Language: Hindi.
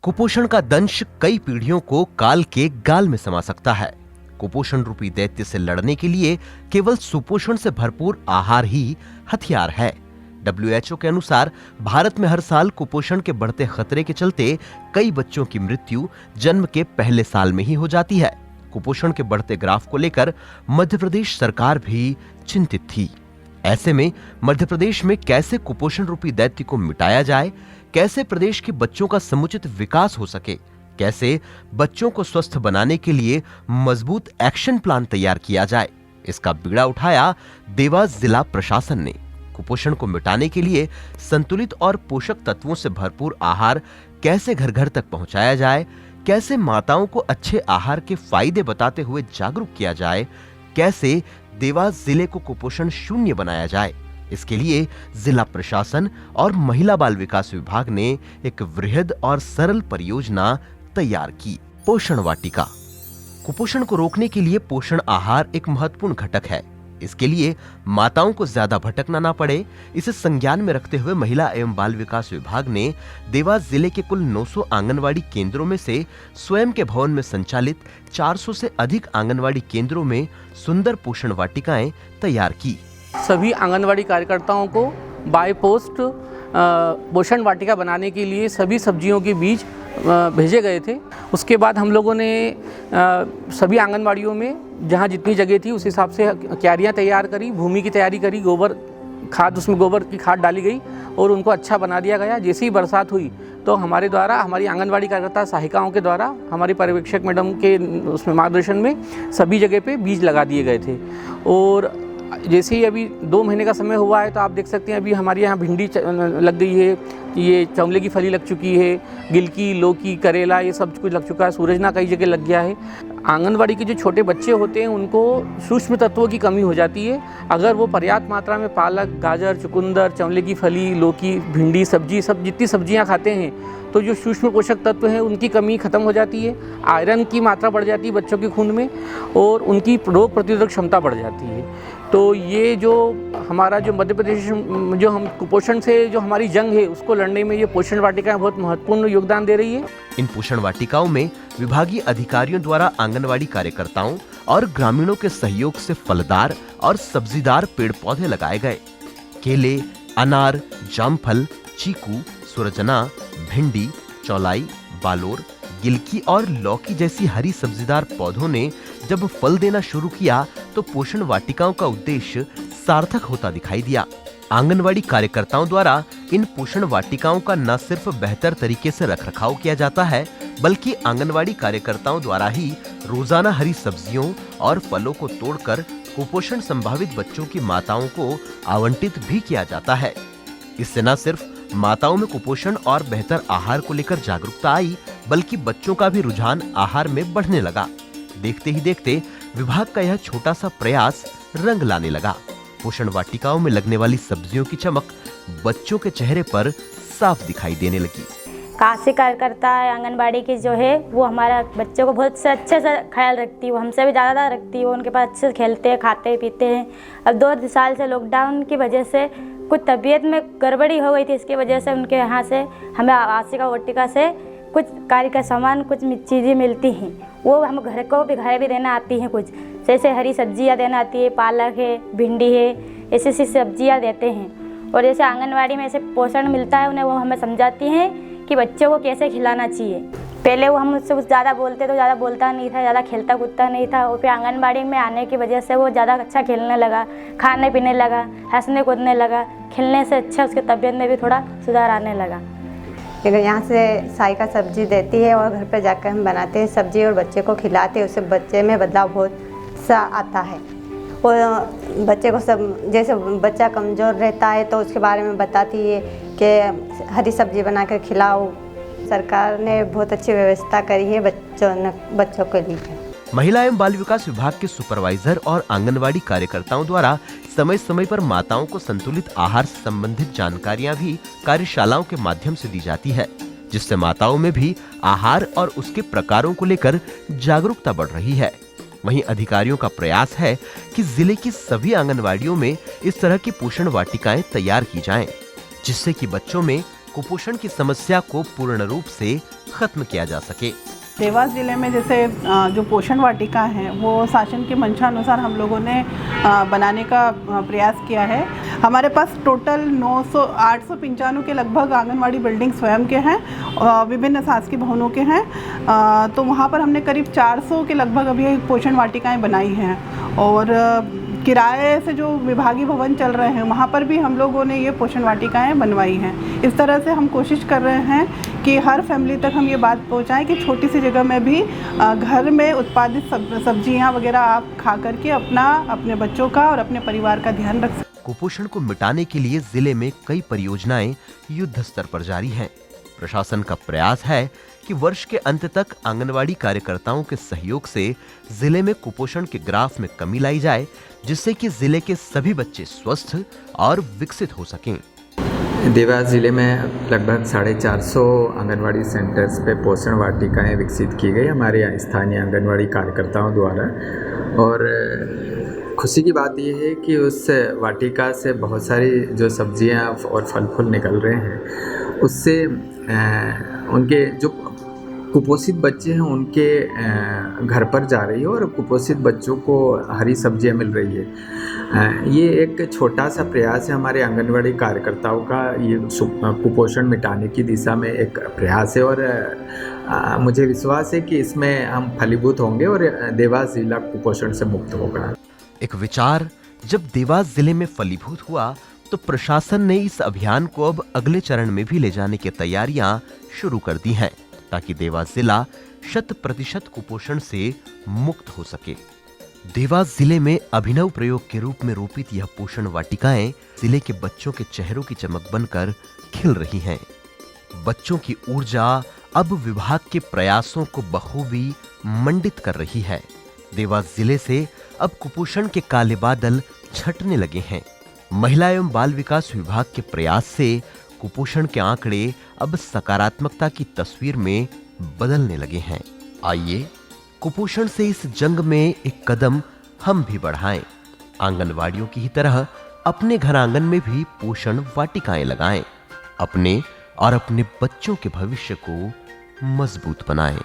कुपोषण का दंश कई पीढ़ियों को काल के गाल में समा सकता है। कुपोषण रूपी दैत्य से लड़ने के लिए केवल सुपोषण से भरपूर आहार ही हथियार है। WHO के अनुसार भारत में हर साल कुपोषण के बढ़ते खतरे के चलते कई बच्चों की मृत्यु जन्म के पहले साल में ही हो जाती है। कुपोषण के बढ़ते ग्राफ को लेकर मध्य प्रदेश सरकार भी चिंतित थी। ऐसे में मध्य प्रदेश में कैसे कुपोषण रूपी दैत्य को मिटाया जाए, कैसे प्रदेश के बच्चों का समुचित विकास हो सके, कैसे बच्चों को स्वस्थ बनाने के लिए मजबूत एक्शन प्लान तैयार किया जाए, इसका बीड़ा उठाया देवास जिला प्रशासन ने। कुपोषण को मिटाने के लिए संतुलित और पोषक तत्वों से भरपूर आहार कैसे घर घर तक पहुंचाया जाए, कैसे माताओं को अच्छे आहार के फायदे बताते हुए जागरूक किया जाए, कैसे देवास जिले को कुपोषण शून्य बनाया जाए, इसके लिए जिला प्रशासन और महिला बाल विकास विभाग ने एक वृहद और सरल परियोजना तैयार की। पोषण वाटिका। कुपोषण को रोकने के लिए पोषण आहार एक महत्वपूर्ण घटक है। इसके लिए माताओं को ज्यादा भटकना ना पड़े, इसे संज्ञान में रखते हुए महिला एवं बाल विकास विभाग ने देवास जिले के कुल 900 आंगनवाड़ी केंद्रों में से स्वयं के भवन में संचालित 400 से अधिक आंगनवाड़ी केंद्रों में सुंदर पोषण वाटिकाएं तैयार की। सभी आंगनवाड़ी कार्यकर्ताओं को बाय पोस्ट पोषण वाटिका बनाने के लिए सभी सब्जियों के बीज भेजे गए थे। उसके बाद हम लोगों ने सभी आंगनवाड़ियों में जहाँ जितनी जगह थी उस हिसाब से क्यारियाँ तैयार करी, भूमि की तैयारी करी, गोबर खाद, उसमें गोबर की खाद डाली गई और उनको अच्छा बना दिया गया। जैसे ही बरसात हुई तो हमारे द्वारा, हमारी आंगनवाड़ी कार्यकर्ता सहायिकाओं के द्वारा, हमारी पर्यवेक्षक मैडम के उसमें मार्गदर्शन में सभी जगह पे बीज लगा दिए गए थे। और जैसे ही अभी 2 महीने का समय हुआ है तो आप देख सकते हैं अभी हमारे यहाँ भिंडी लग गई है, ये चौंले की फली लग चुकी है, गिलकी, लौकी, करेला, ये सब कुछ लग चुका है, सूरजना कई जगह लग गया है। आंगनवाड़ी के जो छोटे बच्चे होते हैं उनको सूक्ष्म तत्वों की कमी हो जाती है। अगर वो पर्याप्त मात्रा में पालक, गाजर, चुकंदर, चौंले की फली, लौकी, भिंडी, सब्जी, सब जितनी सब्जियां खाते हैं तो जो सूक्ष्म पोषक तत्व हैं उनकी कमी खत्म हो जाती है। आयरन की मात्रा बढ़ जाती है बच्चों के खून में और उनकी रोग प्रतिरोधक क्षमता बढ़ जाती है। तो ये जो हमारा जो मध्य प्रदेश जो हम कुपोषण से जो हमारी जंग है उसको लड़ने में ये पोषण वाटिकाएं बहुत महत्वपूर्ण योगदान दे रही है। इन पोषण वाटिकाओं में विभागीय अधिकारियों द्वारा आंगनवाड़ी कार्यकर्ताओं और ग्रामीणों के सहयोग से फलदार और सब्जीदार पेड़ पौधे लगाए गए। केले, अनार, जामफल, चीकू, सुरजना, भिंडी, चौलाई, बालोर, गिलकी और लौकी जैसी हरी सब्जीदार पौधों ने जब फल देना शुरू किया तो पोषण वाटिकाओं का उद्देश्य सार्थक होता दिखाई दिया। आंगनवाड़ी कार्यकर्ताओं द्वारा इन पोषण वाटिकाओं का न सिर्फ बेहतर तरीके से रखरखाव किया जाता है, बल्कि आंगनवाड़ी कार्यकर्ताओं द्वारा ही रोजाना हरी सब्जियों और फलों को तोड़कर कुपोषण संभावित बच्चों की माताओं को आवंटित भी किया जाता है। इससे न सिर्फ माताओं में कुपोषण और बेहतर आहार को लेकर जागरूकता आई, बल्कि बच्चों का भी रुझान आहार में बढ़ने लगा। देखते ही देखते विभाग का यह छोटा सा प्रयास रंग लाने लगा। पोषण वाटिकाओं में लगने वाली सब्जियों की चमक बच्चों के चेहरे पर साफ दिखाई देने लगी। काशी कार्यकर्ता आंगनबाड़ी की जो है वो हमारा बच्चों को बहुत से अच्छे से ख्याल रखती है, वो हमसे भी ज़्यादा रखती है। वो उनके पास अच्छे से खेलते हैं, खाते पीते हैं। अब 2 साल से लॉकडाउन की वजह से कुछ तबीयत में गड़बड़ी हो गई थी, इसकी वजह से उनके यहाँ से हमें आशिका वाटिका से कुछ कार्य का सामान, कुछ चीज़ें मिलती हैं। वो हम घर को भी देना आती हैं। कुछ जैसे हरी सब्जियाँ देना आती है, पालक है, भिंडी है, ऐसी ऐसी सब्जियाँ देते हैं। और जैसे आंगनवाड़ी में ऐसे पोषण मिलता है उन्हें, वो हमें समझाती हैं कि बच्चों को कैसे खिलाना चाहिए। पहले वो हम उससे कुछ ज़्यादा बोलते तो ज़्यादा बोलता नहीं था, ज़्यादा खेलता कूदता नहीं था। और फिर आंगनबाड़ी में आने की वजह से वो ज़्यादा अच्छा खेलने लगा, खाने पीने लगा, हंसने कूदने लगा। खेलने से अच्छा उसकी तबीयत में भी थोड़ा सुधार आने लगा। यहाँ से सहायिका सब्जी देती है और घर पर जाकर हम बनाते हैं सब्जी और बच्चे को खिलाते हैं। उससे बच्चे में बदलाव बहुत सा आता है। और बच्चे को सब, जैसे बच्चा कमज़ोर रहता है तो उसके बारे में बताती है कि हरी सब्जी बनाकर खिलाओ। सरकार ने बहुत अच्छी व्यवस्था करी है बच्चों के लिए। महिला एवं बाल विकास विभाग के सुपरवाइजर और आंगनवाड़ी कार्यकर्ताओं द्वारा समय समय पर माताओं को संतुलित आहार से संबंधित जानकारियां भी कार्यशालाओं के माध्यम से दी जाती है, जिससे माताओं में भी आहार और उसके प्रकारों को लेकर जागरूकता बढ़ रही है। वहीं अधिकारियों का प्रयास है कि जिले की सभी आंगनवाड़ियों में इस तरह की पोषण वाटिकाएं तैयार की जाएं, जिससे कि बच्चों में कुपोषण की समस्या को पूर्ण रूप से खत्म किया जा सके। देवास ज़िले में जैसे जो पोषण वाटिका हैं वो शासन के मंशा अनुसार हम लोगों ने बनाने का प्रयास किया है। हमारे पास टोटल 895 के लगभग आंगनवाड़ी बिल्डिंग स्वयं के हैं, विभिन्न शासकीय भवनों के हैं। तो वहाँ पर हमने करीब 400 के लगभग अभी पोषण वाटिकाएं बनाई हैं और किराए से जो विभागीय भवन चल रहे हैं वहाँ पर भी हम लोगों ने ये पोषण वाटिकाएं बनवाई हैं। इस तरह से हम कोशिश कर रहे हैं कि हर फैमिली तक हम ये बात पहुँचाएं कि छोटी सी जगह में भी घर में उत्पादित सब्जियां वगैरह आप खा करके अपने बच्चों का और अपने परिवार का ध्यान रख सकते। कुपोषण को मिटाने के लिए जिले में कई परियोजनाएं युद्ध स्तर पर जारी हैं। प्रशासन का प्रयास है कि वर्ष के अंत तक आंगनवाड़ी कार्यकर्ताओं के सहयोग से जिले में कुपोषण के ग्राफ में कमी लाई जाए, जिससे कि जिले के सभी बच्चे स्वस्थ और विकसित हो सकें। देवास ज़िले में लगभग 450 आंगनवाड़ी सेंटर्स पे पोषण वाटिकाएं विकसित की गई हमारे स्थानीय आंगनवाड़ी कार्यकर्ताओं द्वारा। और खुशी की बात यह है कि उस वाटिका से बहुत सारी जो सब्जियां और फल फूल निकल रहे हैं, उससे उनके जो कुपोषित बच्चे हैं उनके घर पर जा रही है और कुपोषित बच्चों को हरी सब्जियां मिल रही है। ये एक छोटा सा प्रयास है हमारे आंगनवाड़ी कार्यकर्ताओं का, ये कुपोषण मिटाने की दिशा में एक प्रयास है और मुझे विश्वास है कि इसमें हम फलीभूत होंगे और देवास जिला कुपोषण से मुक्त होगा। एक विचार जब देवास जिले में फलीभूत हुआ तो प्रशासन ने इस अभियान को अब अगले चरण में भी ले जाने की तैयारियां शुरू कर दी हैं, ताकि देवास जिला 100% कुपोषण से मुक्त हो सके। देवास जिले में अभिनव प्रयोग के रूप में रोपित यह पोषण वाटिकाएं जिले के बच्चों के चेहरों की चमक बनकर खिल रही हैं। बच्चों की ऊर्जा अब विभाग के प्रयासों को बखूबी मंडित कर रही है। देवास जिले से अब कुपोषण के काले बादल छटने लगे हैं। महिला एवं बाल विकास विभाग के प्रयास से कुपोषण के आंकड़े अब सकारात्मकता की तस्वीर में बदलने लगे हैं। आइए कुपोषण से इस जंग में एक कदम हम भी बढ़ाएं। आंगनवाड़ियों की ही तरह अपने घर आंगन में भी पोषण वाटिकाएं लगाएं। अपने और अपने बच्चों के भविष्य को मजबूत बनाएं।